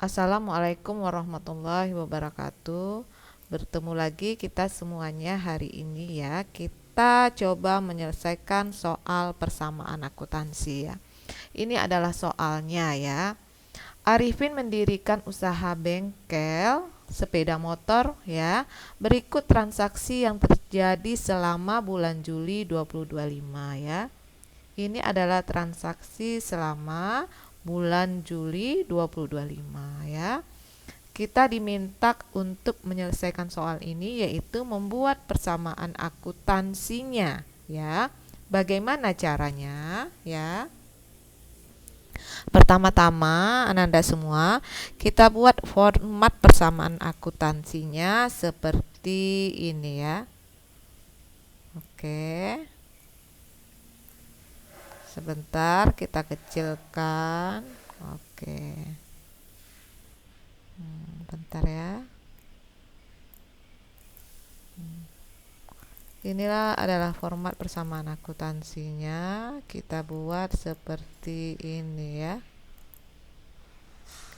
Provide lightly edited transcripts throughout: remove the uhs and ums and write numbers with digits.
Assalamualaikum warahmatullahi wabarakatuh. Bertemu lagi kita semuanya hari ini ya. Kita coba menyelesaikan soal persamaan akuntansi ya. Ini adalah soalnya ya. Arifin mendirikan usaha bengkel sepeda motor ya. Berikut transaksi yang terjadi selama bulan Juli 2025 ya. Ini adalah transaksi selama bulan Juli 2025 ya. Kita diminta untuk menyelesaikan soal ini yaitu membuat persamaan akuntansinya ya. Bagaimana caranya ya? Pertama-tama Ananda semua, kita buat format persamaan akuntansinya seperti ini ya. Oke. Sebentar kita kecilkan. Oke. Bentar ya. Inilah adalah format persamaan akuntansinya. Kita buat seperti ini ya.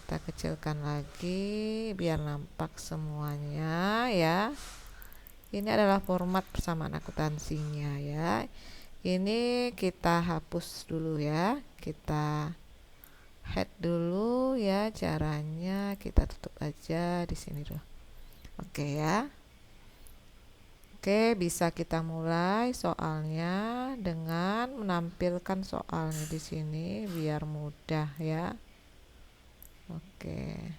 Kita kecilkan lagi biar nampak semuanya ya. Ini adalah format persamaan akuntansinya ya. Ini kita hapus dulu ya. Kita head dulu ya. Caranya kita tutup aja di sini dulu. Oke ya. Oke, bisa kita mulai soalnya dengan menampilkan soalnya di sini biar mudah ya. Oke.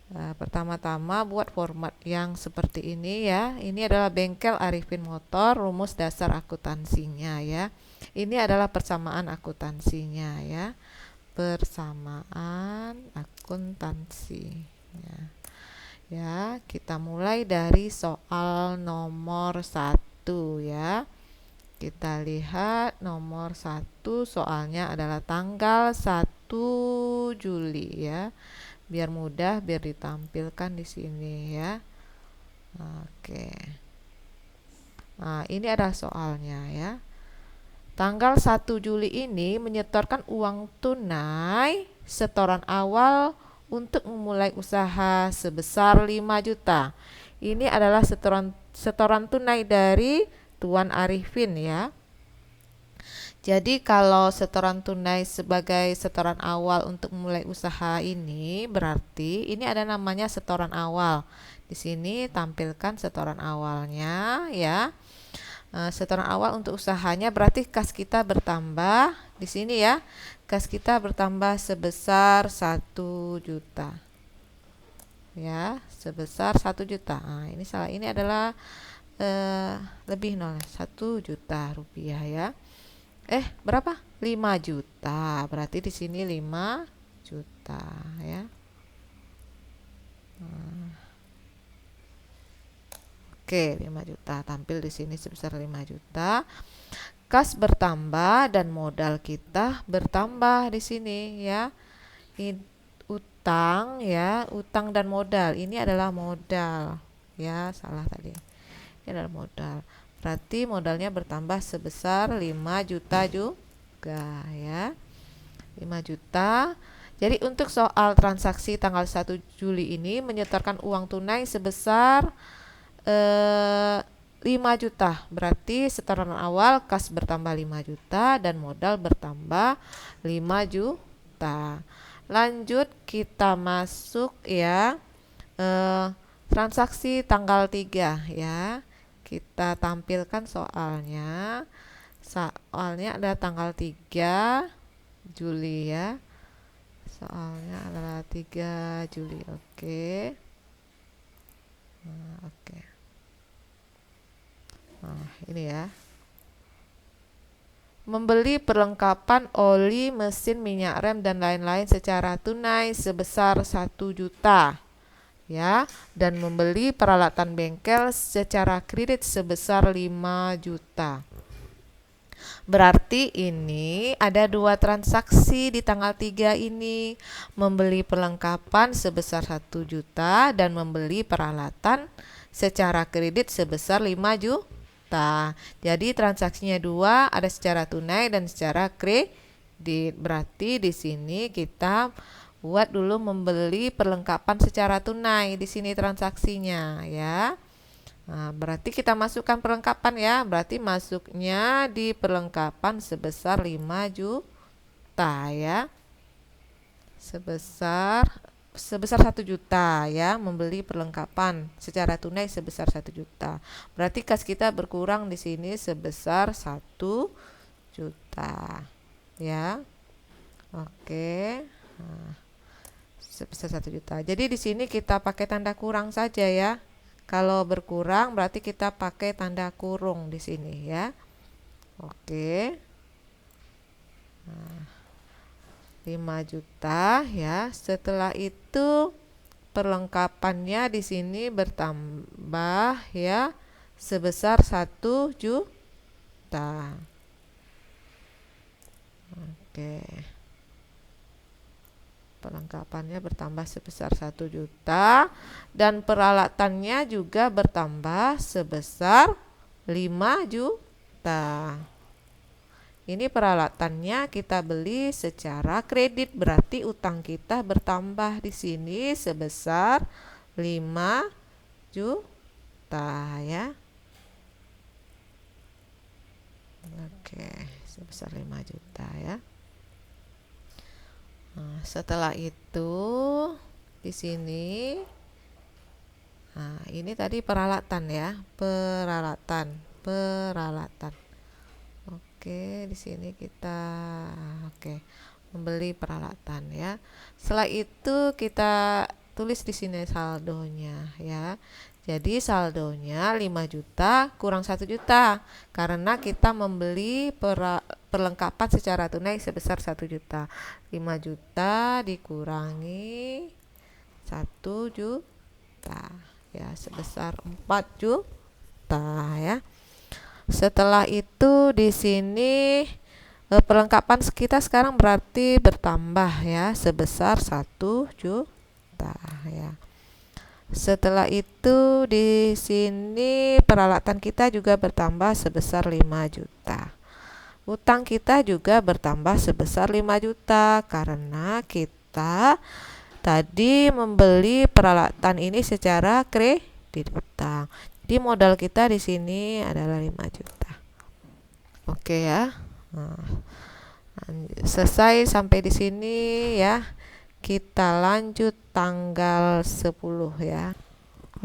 Nah, pertama-tama buat format yang seperti ini ya. Ini adalah bengkel Arifin Motor, rumus dasar akuntansinya ya. Ini adalah persamaan akuntansinya ya. Persamaan akuntansi ya. Ya, kita mulai dari soal nomor 1 ya. Kita lihat nomor 1 soalnya adalah tanggal 1 Juli ya. Biar mudah, biar ditampilkan di sini ya. Oke. Nah, ini adalah soalnya ya. Tanggal 1 Juli ini menyetorkan uang tunai setoran awal untuk memulai usaha sebesar 5 juta. Ini adalah setoran tunai dari Tuan Arifin ya. Jadi kalau setoran tunai sebagai setoran awal untuk memulai usaha ini berarti ini ada namanya setoran awal. Di sini tampilkan setoran awalnya ya. Setoran awal untuk usahanya berarti kas kita bertambah di sini ya. Kas kita bertambah sebesar 1 juta. Ya, sebesar 1 juta. Nah, ini salah. Ini adalah lebih 1 juta rupiah ya. Berapa? 5 juta. Berarti di sini 5 juta ya. Oke, 5 juta. Tampil di sini sebesar 5 juta. Kas bertambah dan modal kita bertambah di sini ya. Utang ya, utang dan modal. Ini adalah modal. Ya, salah tadi. Ini adalah modal. Berarti modalnya bertambah sebesar 5 juta juga ya. 5 juta. Jadi untuk soal transaksi tanggal 1 Juli ini menyetorkan uang tunai sebesar 5 juta. Berarti setoran awal kas bertambah 5 juta dan modal bertambah 5 juta. Lanjut kita masuk ya. Transaksi tanggal 3 ya. Kita tampilkan soalnya. Soalnya ada tanggal 3 Juli ya. Soalnya adalah 3 Juli. Oke. Oke. Nah, ini ya. Membeli perlengkapan oli, mesin, minyak rem dan lain-lain secara tunai sebesar 1 juta. Ya, dan membeli peralatan bengkel secara kredit sebesar 5 juta. Berarti ini ada 2 transaksi di tanggal 3 ini. Membeli perlengkapan sebesar 1 juta dan membeli peralatan secara kredit sebesar 5 juta. Jadi transaksinya 2, ada secara tunai dan secara kredit Berarti di sini kita buat dulu membeli perlengkapan secara tunai. Di sini transaksinya ya. Nah, berarti kita masukkan perlengkapan ya. Berarti masuknya di perlengkapan sebesar 5 juta ya. Sebesar 1 juta ya, membeli perlengkapan secara tunai sebesar 1 juta. Berarti kas kita berkurang di sini sebesar 1 juta ya. Oke. Nah, sebesar 1 juta. Jadi di sini kita pakai tanda kurang saja ya. Kalau berkurang berarti kita pakai tanda kurung di sini ya. Oke. Nah, 5 juta ya. Setelah itu perlengkapannya di sini bertambah ya sebesar 1 juta. Oke. Perlengkapannya bertambah sebesar 1 juta dan peralatannya juga bertambah sebesar 5 juta. Ini peralatannya kita beli secara kredit, berarti utang kita bertambah di sini sebesar 5 juta ya. Oke, sebesar 5 juta ya. Nah, setelah itu di sini, nah ini tadi peralatan ya, peralatan. Oke, di sini kita membeli peralatan ya. Setelah itu kita tulis di sini saldonya ya. Jadi saldonya 5 juta kurang 1 juta karena kita membeli perlengkapan secara tunai sebesar 1 juta. 5 juta dikurangi 1 juta ya, sebesar 4 juta ya. Setelah itu di sini perlengkapan kita sekarang berarti bertambah ya sebesar 1 juta ya. Setelah itu di sini peralatan kita juga bertambah sebesar 5 juta. Utang kita juga bertambah sebesar 5 juta karena kita tadi membeli peralatan ini secara kredit utang. Jadi modal kita di sini adalah 5 juta. Oke ya. Nah, selesai sampai di sini ya. Kita lanjut tanggal 10 ya.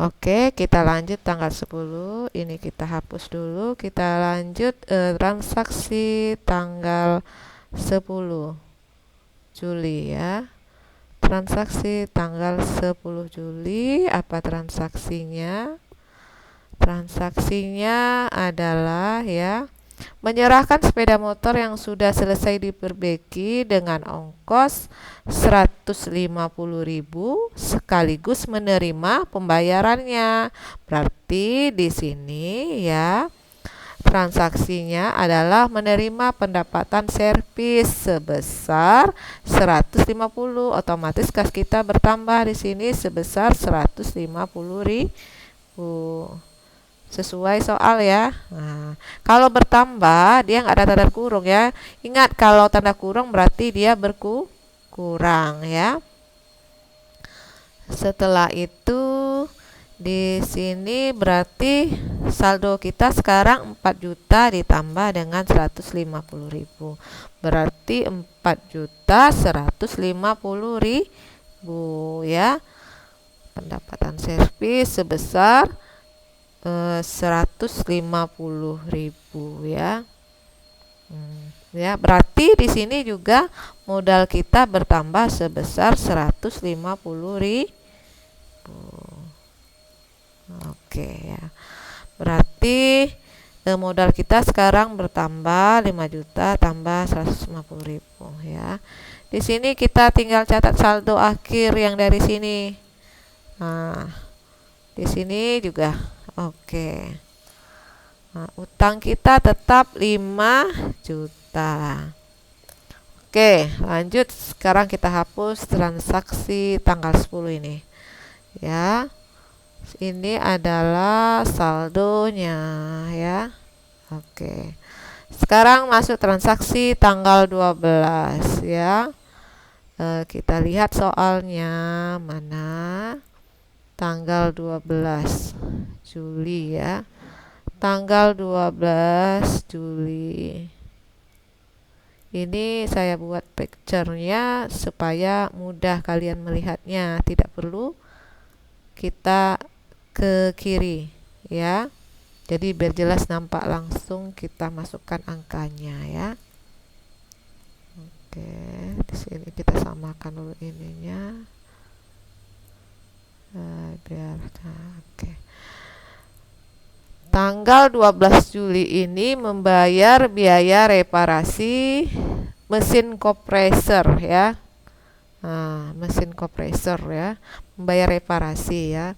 Oke, kita lanjut tanggal 10. Ini kita hapus dulu. Kita lanjut transaksi tanggal 10 Juli ya. Transaksi tanggal 10 Juli, apa transaksinya? Transaksinya adalah ya menyerahkan sepeda motor yang sudah selesai diperbaiki dengan ongkos 150.000 sekaligus menerima pembayarannya. Berarti di sini ya transaksinya adalah menerima pendapatan servis sebesar 150, otomatis kas kita bertambah di sini sebesar 150.000 sesuai soal ya. Nah, kalau bertambah dia nggak ada tanda kurung ya. Ingat kalau tanda kurung berarti dia berkurang ya. Setelah itu di sini berarti saldo kita sekarang 4 juta ditambah dengan 150.000. Berarti 4.150.000 ya. Pendapatan servis sebesar 150.000 ya. Ya, berarti di sini juga modal kita bertambah sebesar 150.000. Oke ya. Berarti modal kita sekarang bertambah 5 juta tambah 150.000 ya. Di sini kita tinggal catat saldo akhir yang dari sini. Nah, di sini juga oke. Nah, utang kita tetap 5 juta. Oke, lanjut. Sekarang kita hapus transaksi tanggal 10 ini. Ya. Ini adalah saldonya ya. Oke. Sekarang masuk transaksi tanggal 12 ya. Kita lihat soalnya mana. Tanggal 12 Juli ya. Tanggal 12 Juli. Ini saya buat picture-nya supaya mudah kalian melihatnya. Tidak perlu kita ke kiri ya. Jadi biar jelas nampak langsung kita masukkan angkanya ya. Oke, di sini kita samakan dulu ininya. Biar oke. Tanggal 12 Juli ini membayar biaya reparasi mesin kompresor ya. Mesin kompresor ya, membayar reparasi ya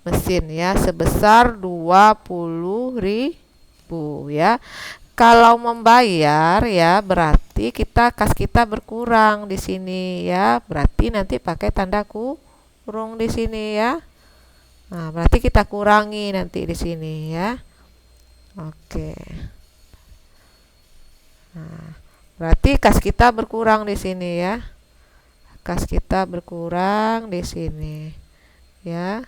mesin ya sebesar 20.000 ya. Kalau membayar ya berarti kas kita berkurang di sini ya. Berarti nanti pakai tanda kurung di sini ya. Nah, berarti kita kurangi nanti di sini ya. Oke. Nah, berarti kas kita berkurang di sini ya. Kas kita berkurang di sini ya.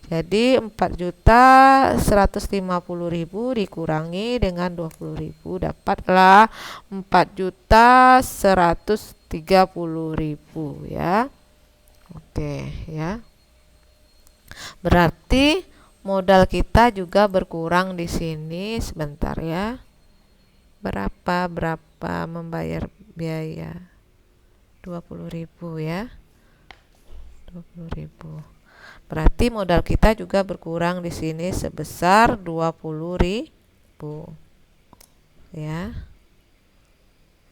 Jadi 4.150.000 dikurangi dengan 20.000 dapatlah 4.130.000 ya. Oke ya. Berarti modal kita juga berkurang di sini. Sebentar ya. Berapa membayar biaya? 20.000 ya. 20.000. Berarti modal kita juga berkurang di sini sebesar 20.000. Ya.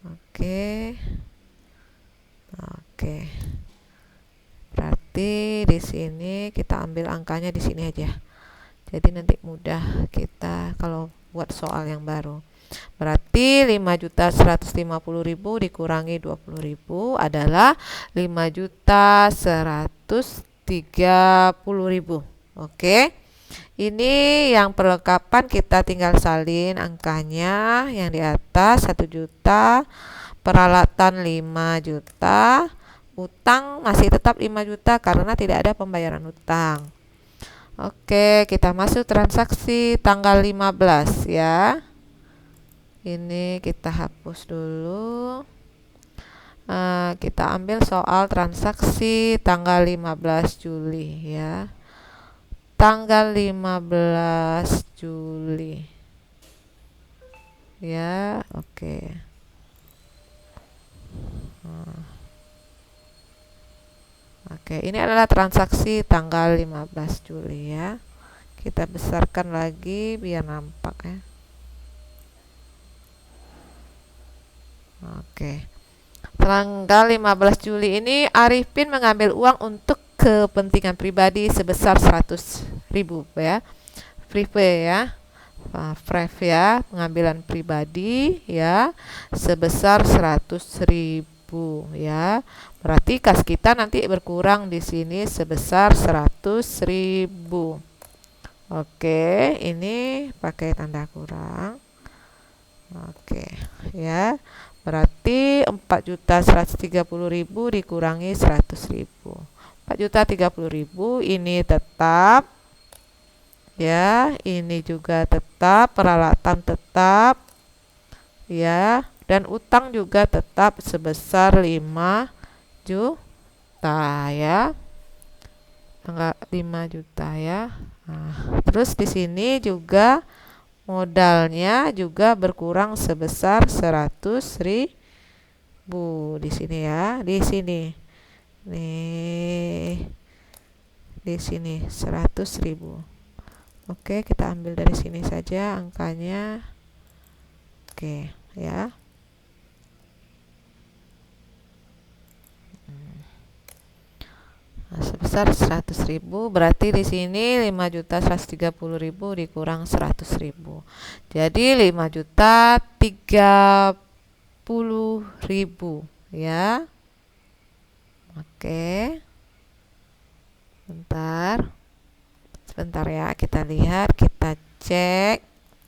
Oke. Oke. Berarti di sini kita ambil angkanya di sini aja. Jadi nanti mudah kita kalau buat soal yang baru. Berarti 5.150.000 dikurangi 20.000 adalah 5.130.000. Oke. Ini yang perlengkapan kita tinggal salin angkanya yang di atas 1 juta, peralatan 5 juta. Utang masih tetap 5 juta karena tidak ada pembayaran utang. Oke, kita masuk transaksi tanggal 15 ya. Ini kita hapus dulu. Kita ambil soal transaksi tanggal 15 Juli ya. Tanggal 15 Juli. Ya, oke. Oke, ini adalah transaksi tanggal 15 Juli ya. Kita besarkan lagi biar nampak ya. Oke. Tanggal 15 Juli ini Arifin mengambil uang untuk kepentingan pribadi sebesar 100.000 ya. Private ya. Private ya, pengambilan pribadi ya sebesar 100.000 ya. Berarti kas kita nanti berkurang di sini sebesar 100.000. Oke, ini pakai tanda kurang. Oke, ya. Berarti 4.130.000 dikurangi 100.000. 4.030.000 ini tetap ya, ini juga tetap, peralatan tetap ya, dan utang juga tetap sebesar 5 juta ya. Enggak 5 juta ya. Nah, terus di sini juga modalnya juga berkurang sebesar 100.000 di sini ya, di sini. Nih. Di sini 100.000. Oke, kita ambil dari sini saja angkanya. Oke, ya. Nah, sebesar 100.000 berarti di sini 5.130.000 dikurang 100.000. Jadi 5.030.000 ya. Oke. Sebentar ya, kita lihat, kita cek.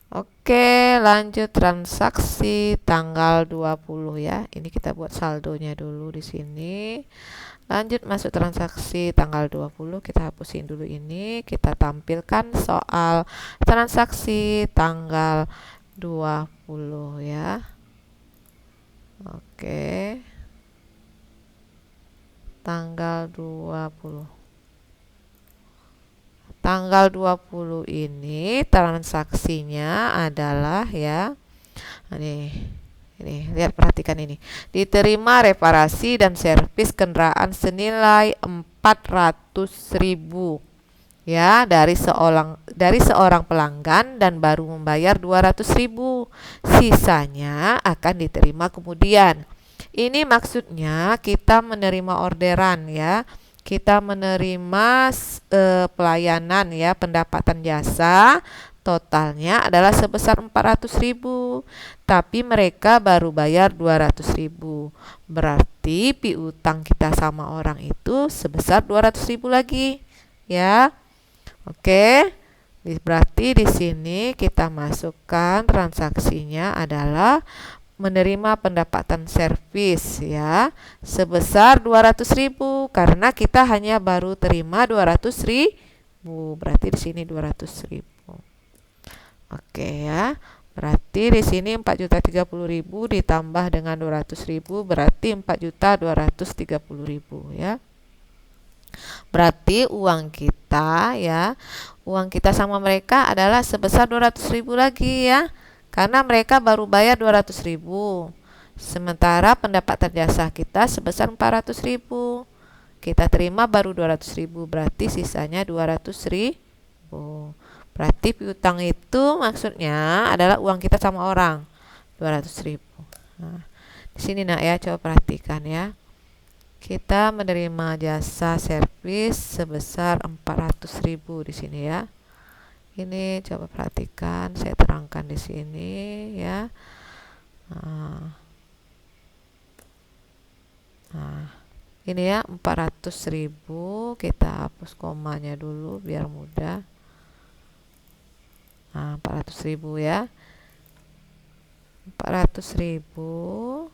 Oke, lanjut transaksi tanggal 20 ya. Ini kita buat saldonya dulu di sini. Lanjut masuk transaksi tanggal 20, kita hapusin dulu ini, kita tampilkan soal transaksi tanggal 20 ya. Oke. Tanggal 20. Tanggal 20 ini transaksinya adalah ya. Ini lihat, perhatikan ini. Diterima reparasi dan servis kendaraan senilai 400.000 ya dari seorang pelanggan dan baru membayar 200.000. Sisanya akan diterima kemudian. Ini maksudnya kita menerima orderan ya. Kita menerima pelayanan ya, pendapatan jasa totalnya adalah sebesar 400.000, tapi mereka baru bayar 200.000. Berarti piutang kita sama orang itu sebesar 200.000 lagi ya. Oke. Berarti di sini kita masukkan transaksinya adalah menerima pendapatan servis ya sebesar 200.000 karena kita hanya baru terima 200.000. Berarti di sini 200.000. Oke ya. Berarti di sini 4.030.000 ditambah dengan 200.000 berarti 4.230.000 ya. Berarti uang kita ya, uang kita sama mereka adalah sebesar 200.000 lagi ya. Karena mereka baru bayar 200.000. Sementara pendapatan jasa kita sebesar 400.000. Kita terima baru 200.000, berarti sisanya 200.000. Berarti piutang itu maksudnya adalah uang kita sama orang 200.000. Nah, di sini nak ya, coba perhatikan ya. Kita menerima jasa servis sebesar 400.000 di sini ya. Ini coba perhatikan, saya terangkan di sini ya. Ini ya 400.000, kita hapus komanya dulu biar mudah. 400.000 ya. 400.000.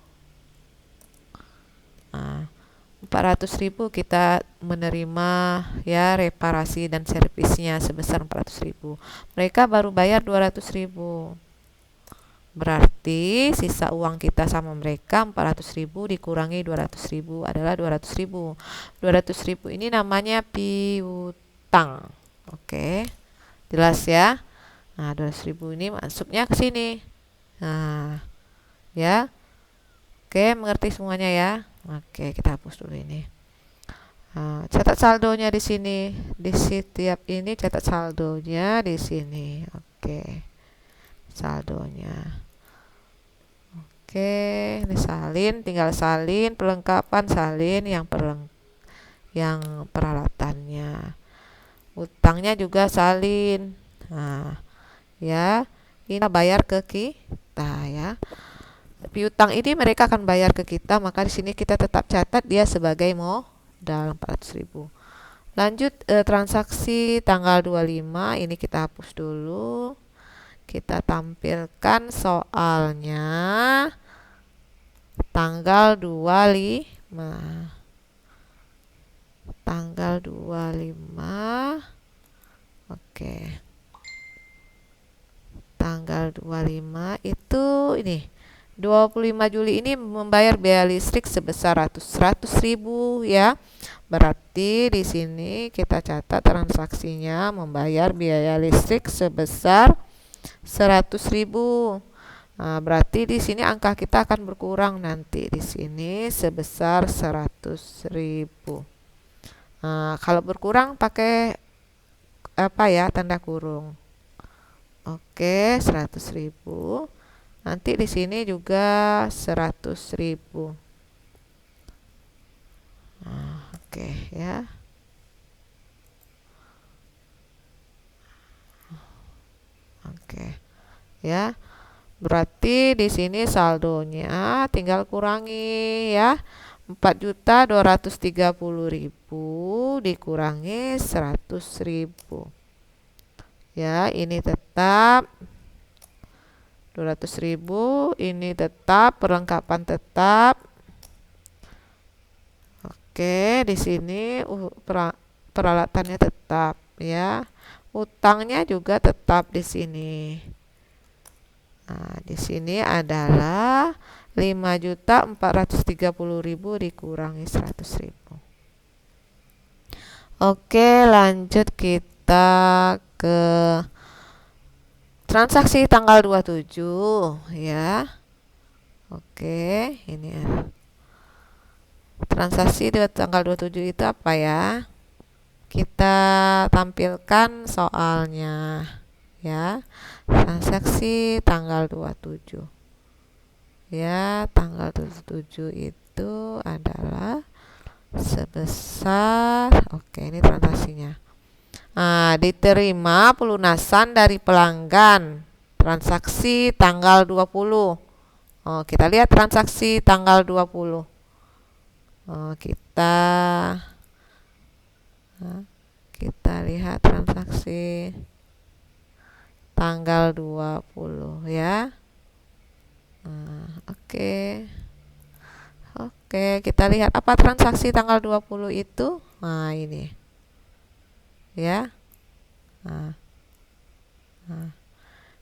400.000 kita menerima ya reparasi dan servisnya sebesar 400.000. Mereka baru bayar 200.000. Berarti sisa uang kita sama mereka 400.000 dikurangi 200.000 adalah 200.000. 200.000 ini namanya piutang. Oke. Jelas ya? Nah, 200.000 ini masuknya ke sini. Nah, ya. Oke, mengerti semuanya ya? Oke, kita hapus dulu ini. Catat saldonya di sini. Di setiap ini catat saldonya di sini. Oke. Saldonya. Oke, ini salin, tinggal salin, perlengkapan salin yang peralatannya. Utangnya juga salin. Nah, ya, ini bayar ke kita ya. Piutang ini mereka akan bayar ke kita, maka di sini kita tetap catat dia sebagai modal 400.000. Lanjut transaksi tanggal 25, ini kita hapus dulu. Kita tampilkan soalnya tanggal 25. Tanggal 25. Oke. Tanggal 25 itu ini 25 Juli ini membayar biaya listrik sebesar 100.000 ya. Berarti di sini kita catat transaksinya membayar biaya listrik sebesar 100.000. Nah, berarti di sini angka kita akan berkurang nanti di sini sebesar 100.000. Nah, kalau berkurang pakai apa ya, tanda kurung. Oke, 100.000. Nanti di sini juga 100.000. Nah, oke ya. Oke. Ya. Berarti di sini saldonya tinggal kurangi ya. 4.230.000 dikurangi 100.000. Ya, ini tetap 200.000 ini tetap, perlengkapan tetap. Oke, di sini peralatannya tetap ya. Utangnya juga tetap di sini. Nah, di sini adalah 5.430.000 dikurangi 100.000. Oke, lanjut kita ke transaksi tanggal 27 ya. Oke, ini ya. Transaksi di tanggal 27 itu apa ya? Kita tampilkan soalnya ya. Transaksi tanggal 27. Ya, tanggal 27 itu adalah sebesar, oke ini transaksinya. Nah, diterima pelunasan dari pelanggan. Transaksi tanggal 20. Oh, kita lihat transaksi tanggal 20. Oh, kita lihat transaksi tanggal 20 ya. Oke. Oke, kita lihat apa transaksi tanggal 20 itu. Nah, ini. Ya. Nah,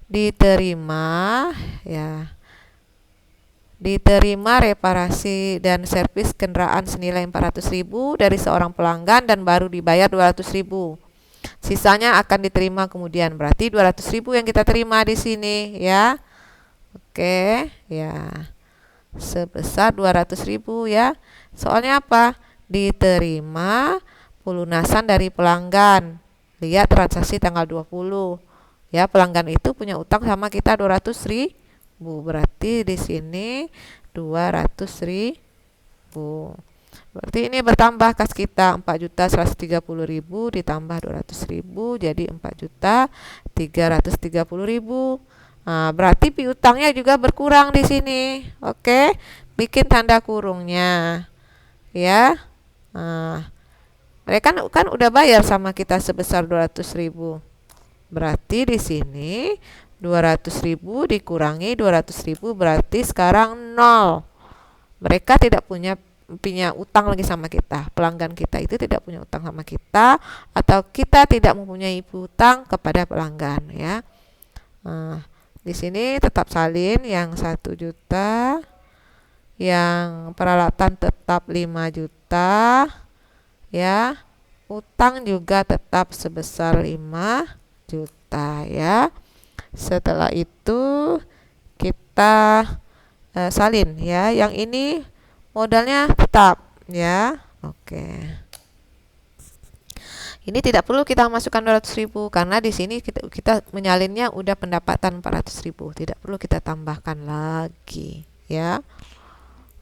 diterima ya. Diterima reparasi dan servis kendaraan senilai 400.000 dari seorang pelanggan dan baru dibayar 200.000. Sisanya akan diterima kemudian. Berarti 200.000 yang kita terima di sini ya. Oke, ya. Sebesar 200.000 ya. Soalnya apa? Diterima pelunasan dari pelanggan. Lihat transaksi tanggal 20. Ya, pelanggan itu punya utang sama kita 200.000. Berarti di sini 200.000. Berarti ini bertambah kas kita 4.130.000 ditambah 200.000 jadi 4.330.000. Nah, berarti piutangnya juga berkurang di sini. Oke, bikin tanda kurungnya. Ya. Nah, mereka kan udah bayar sama kita sebesar 200.000. Berarti di sini 200.000 dikurangi 200.000 berarti sekarang 0. Mereka tidak punya utang lagi sama kita. Pelanggan kita itu tidak punya utang sama kita atau kita tidak mempunyai utang kepada pelanggan ya. Nah, di sini tetap salin yang 1 juta, yang peralatan tetap 5 juta ya. Utang juga tetap sebesar 5 juta ya. Setelah itu kita salin ya. Yang ini modalnya tetap ya. Oke. Ini tidak perlu kita masukkan 200.000 karena di sini kita menyalinnya udah pendapatan 400.000. Tidak perlu kita tambahkan lagi ya.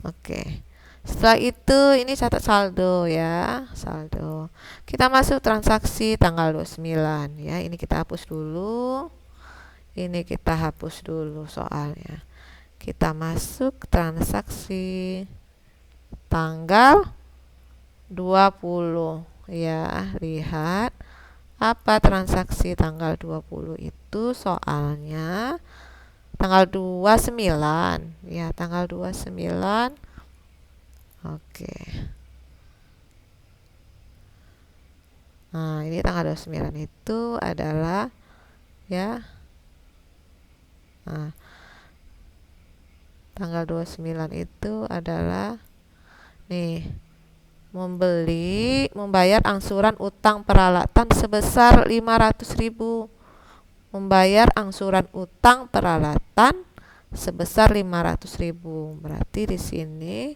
Oke. Setelah itu ini catat saldo ya, saldo. Kita masuk transaksi tanggal 29 ya. Ini kita hapus dulu. Ini kita hapus dulu soalnya. Kita masuk transaksi tanggal 20 ya. Lihat apa transaksi tanggal 20 itu soalnya tanggal 29 ya, tanggal 29. Oke. Nah, ini tanggal 29 itu adalah ya. Nah, tanggal 29 itu adalah nih membayar angsuran utang peralatan sebesar 500.000. Membayar angsuran utang peralatan sebesar 500.000. Berarti di sini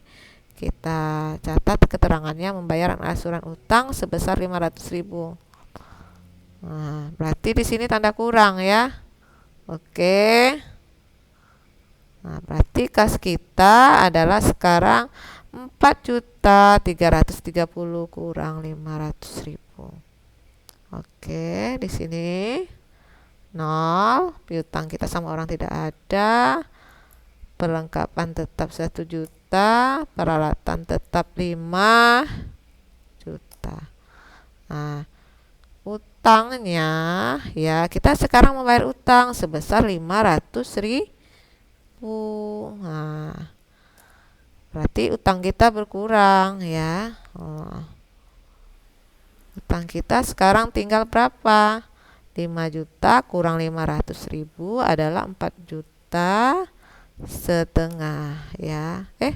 kita catat keterangannya membayar angsuran utang sebesar 500.000. Nah, berarti di sini tanda kurang ya. Oke. Nah, berarti kas kita adalah sekarang 4.330 kurang 500.000. Oke, di sini 0, piutang kita sama orang tidak ada. Perlengkapan tetap 1 juta, peralatan tetap 5 juta. Nah, utangnya ya kita sekarang membayar utang sebesar 500.000. Nah, berarti utang kita berkurang ya. Utang kita sekarang tinggal berapa? 5 juta kurang 500.000 adalah 4 juta setengah ya. 5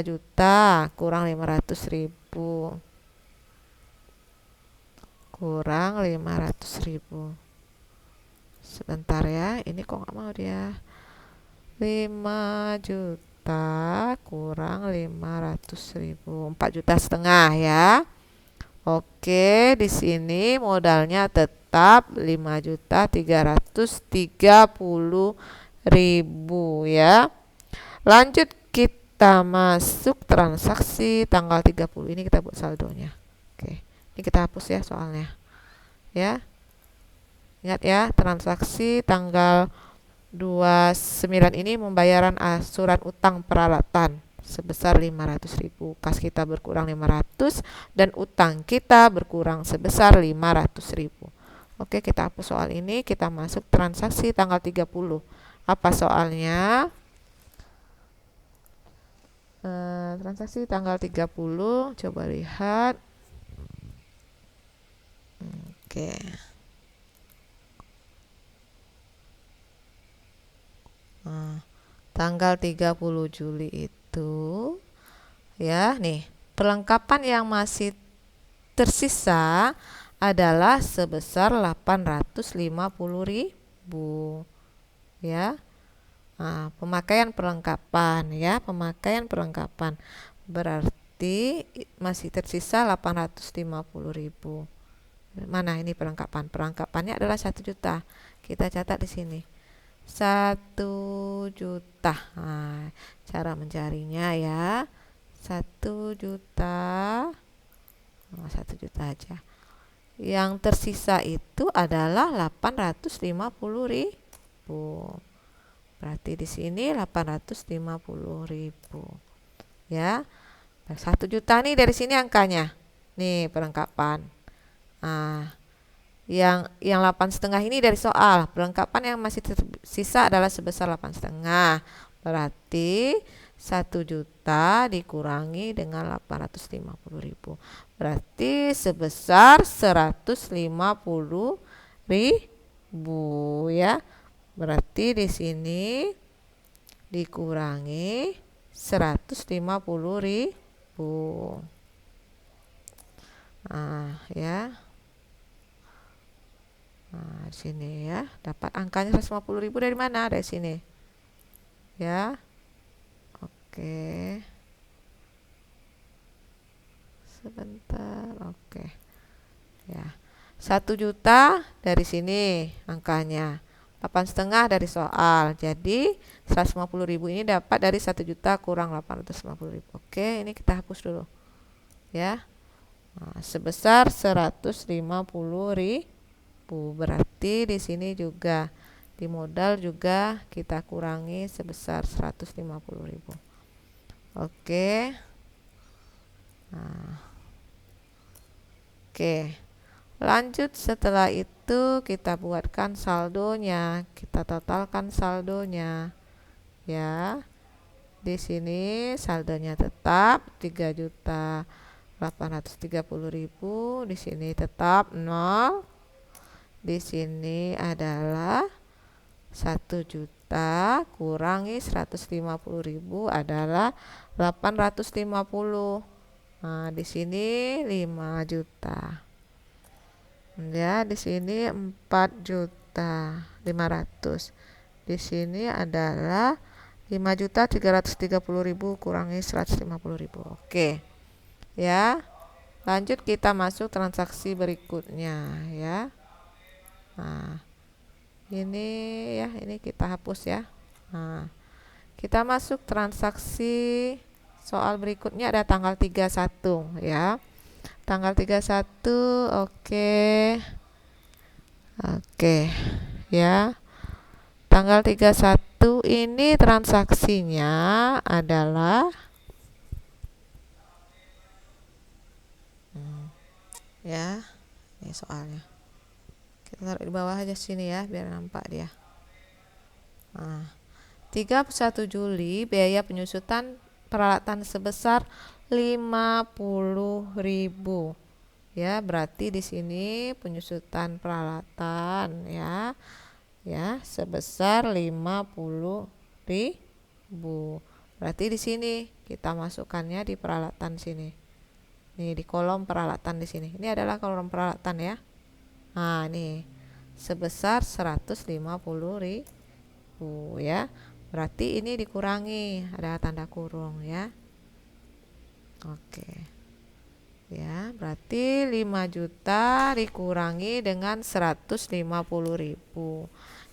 juta kurang 500.000 kurang 500.000. Sebentar ya, ini kok nggak mau dia. 5 juta kurang 500.000, 4 juta setengah ya. Oke, di sini modalnya tetap 5.330.000 ya. Lanjut kita masuk transaksi tanggal 30. Ini kita buat saldonya. Oke. Ini kita hapus ya soalnya. Ya. Ingat ya, transaksi tanggal 29 ini pembayaran surat utang peralatan sebesar 500.000. Kas kita berkurang 500 dan utang kita berkurang sebesar 500.000. Oke, kita hapus soal ini, kita masuk transaksi tanggal 30. Apa soalnya? Transaksi tanggal 30, coba lihat. Oke. Tanggal 30 Juli itu ya, nih, perlengkapan yang masih tersisa adalah sebesar 850.000 ya. Pemakaian perlengkapan ya, pemakaian perlengkapan berarti masih tersisa 850.000. Mana ini perlengkapan? Perlengkapannya adalah 1 juta. Kita catat di sini. 1 juta. Cara mencarinya ya. 1 juta. 1 juta aja. Yang tersisa itu adalah 850.000. Berarti di sini 850.000. Ya. 1 juta nih dari sini angkanya. Nih perlengkapan. Yang 8,5 ini dari soal. Perlengkapan yang masih tersisa adalah sebesar 8,5. Berarti 1 juta dikurangi dengan 850.000. Berarti sebesar 150.000 ya. Berarti di sini dikurangi 150.000. Ya. Di sini ya, dapat angkanya 150.000 dari mana? Dari sini. Ya. Oke. Sebentar. Oke. Ya. 1 juta dari sini angkanya. 8,5 dari soal. Jadi 150.000 ini dapat dari 1 juta kurang 850.000. Oke, ini kita hapus dulu. Ya. Sebesar 150.000. Berarti di sini juga di modal juga kita kurangi sebesar 150.000. Oke. Oke. Lanjut setelah itu kita buatkan saldonya, kita totalkan saldonya. Ya. Di sini saldonya tetap 3.830.000, di sini tetap 0. Di sini adalah 1 juta kurangi 150.000 adalah 850. Di sini 5 juta. Ya, di sini 4.500.000. Di sini adalah 5.330.000 kurangi 150.000. Oke. Ya. Lanjut kita masuk transaksi berikutnya ya. Ini ya, ini kita hapus ya. Kita masuk transaksi soal berikutnya, ada tanggal 31 ya. Tanggal 31, oke. Oke. Ya. Tanggal 31 ini transaksinya adalah ya, ini soalnya. Kita taruh di bawah aja sini ya, biar nampak dia. 31 Juli biaya penyusutan peralatan sebesar 50.000. Ya, berarti di sini penyusutan peralatan ya sebesar 50.000. Berarti di sini kita masukkannya di peralatan sini. Nih di kolom peralatan di sini. Ini adalah kolom peralatan ya. Nah, nih sebesar 150.000 ya. Berarti ini dikurangi, ada tanda kurung ya. Oke. Ya, berarti 5 juta dikurangi dengan 150.000.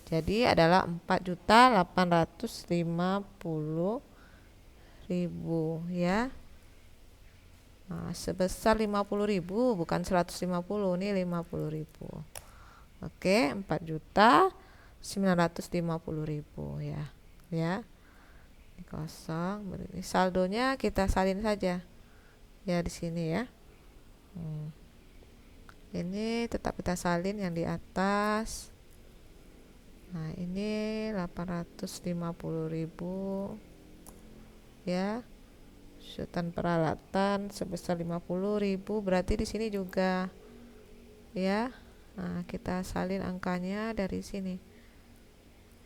Jadi adalah 4.850.000 ya. Nah, sebesar 50.000 bukan 150, ini 50.000. Oke, 4.950.000 ya. Ya. Ini kosong, ini saldonya kita salin saja. Ya di sini ya. Ini tetap kita salin yang di atas. Nah, ini 850.000 ya. Susutan peralatan sebesar 50.000, berarti di sini juga ya. Nah, kita salin angkanya dari sini.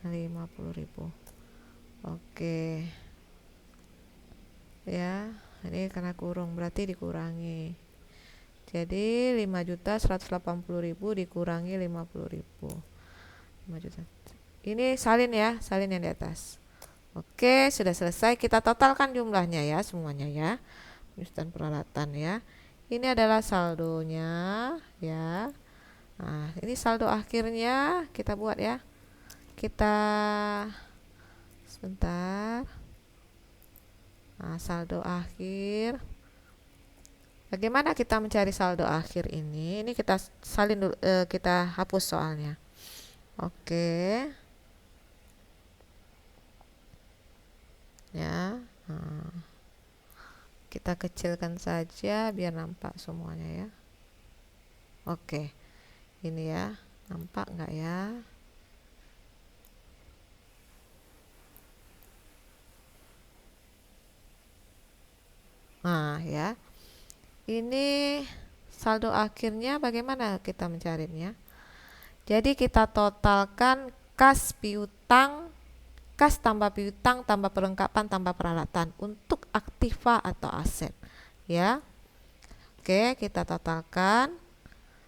50.000. Oke. Ya, ini karena kurung berarti dikurangi. Jadi 5.180.000 dikurangi 50.000. 5 juta. Ini salin ya, salin yang di atas. Oke, sudah selesai. Kita totalkan jumlahnya ya, semuanya ya. Penyusutan peralatan ya. Ini adalah saldonya ya. Nah, ini saldo akhirnya kita buat ya. Kita sebentar. Nah, saldo akhir. Bagaimana kita mencari saldo akhir ini? Ini kita salin dulu, kita hapus soalnya. Oke. Ya. Nah, kita kecilkan saja biar nampak semuanya ya. Oke. Ini ya. Nampak nggak ya? Nah, ya. Ini saldo akhirnya bagaimana kita mencarinya? Jadi kita totalkan kas piutang, kas tambah piutang tambah perlengkapan tambah peralatan untuk aktiva atau aset ya. Oke, kita totalkan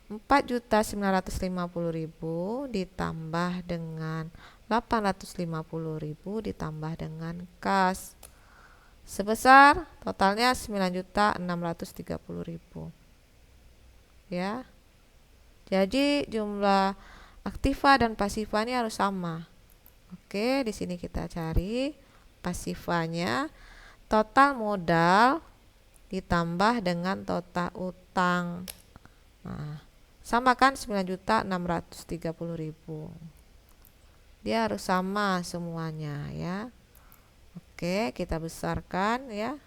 4.950.000 ditambah dengan 850.000 ditambah dengan kas sebesar totalnya 9.630.000 ya. Jadi jumlah aktiva dan pasiva ini harus sama. Oke, di sini kita cari pasivanya, total modal ditambah dengan total utang. Nah, sama kan 9.630.000. Dia harus sama semuanya ya. Oke, kita besarkan ya.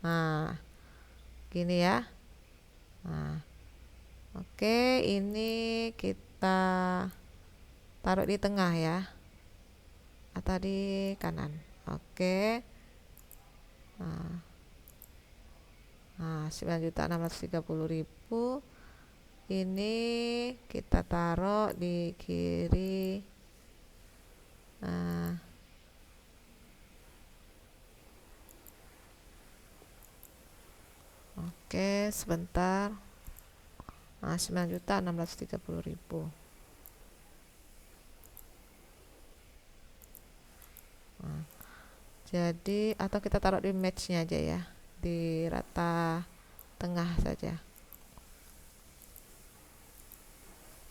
Nah, gini ya. Nah, oke, ini kita taruh di tengah ya, atau di kanan. Oke. Nah, 9.630.000 ini kita taruh di kiri. Nah, oke, sebentar. Nah, 9.630.000. Nah, jadi atau kita taruh di matchnya aja ya, di rata tengah saja.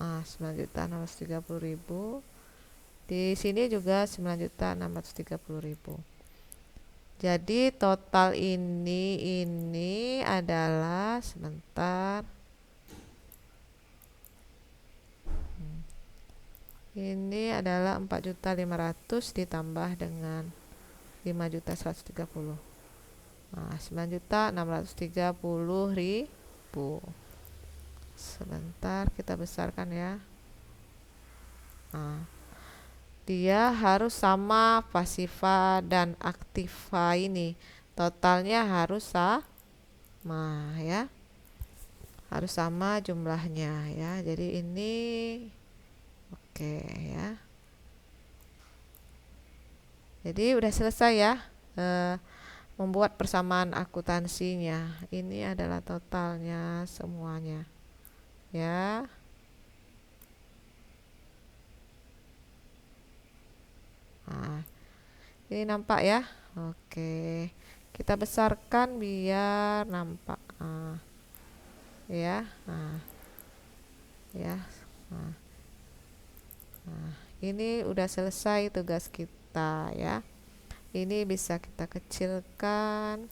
Nah, 9.630.000. Di sini juga 9.630.000. Jadi total ini adalah sebentar. Ini adalah 4.500.000 ditambah dengan 5.130.000. Nah, 9.630.000. Sebentar kita besarkan ya. Nah, dia harus sama pasifa dan aktiva ini. Totalnya harus sama ya. Harus sama jumlahnya ya. Jadi ini oke ya. Jadi udah selesai ya. Membuat persamaan akuntansinya. Ini adalah totalnya semuanya. Ya. Nah, ini nampak ya. Oke. Kita besarkan biar nampak. Ya. Ya. Ini udah selesai tugas kita ya. Ini bisa kita kecilkan.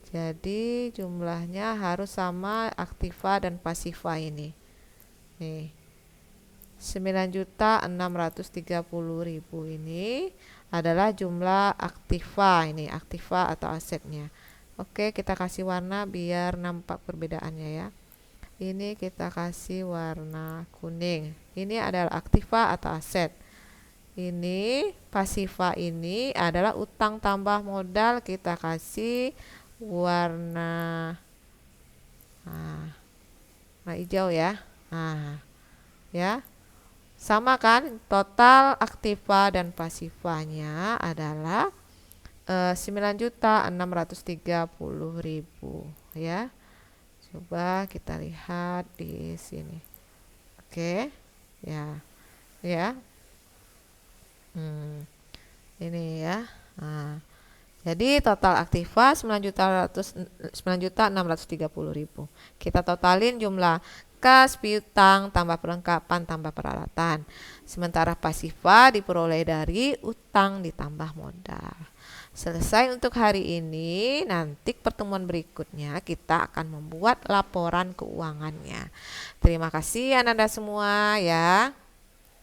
Jadi jumlahnya harus sama aktiva dan pasifa ini. Nih. 9.630.000 ini adalah jumlah aktiva ini, aktiva atau asetnya. Oke, kita kasih warna biar nampak perbedaannya ya. Ini kita kasih warna kuning. Ini adalah aktiva atau aset. Ini pasiva ini adalah utang tambah modal, kita kasih warna hijau ya. Ya. Sama kan, total aktiva dan pasifanya adalah 9.630.000 ya. Coba kita lihat di sini. Oke. Ya. Ya. Ini ya. Jadi total aktiva 9.630.000. Kita totalin jumlah kas, piutang, tambah perlengkapan, tambah peralatan. Sementara pasifa diperoleh dari utang ditambah modal. Selesai untuk hari ini. Nanti pertemuan berikutnya kita akan membuat laporan keuangannya. Terima kasih Anda semua ya.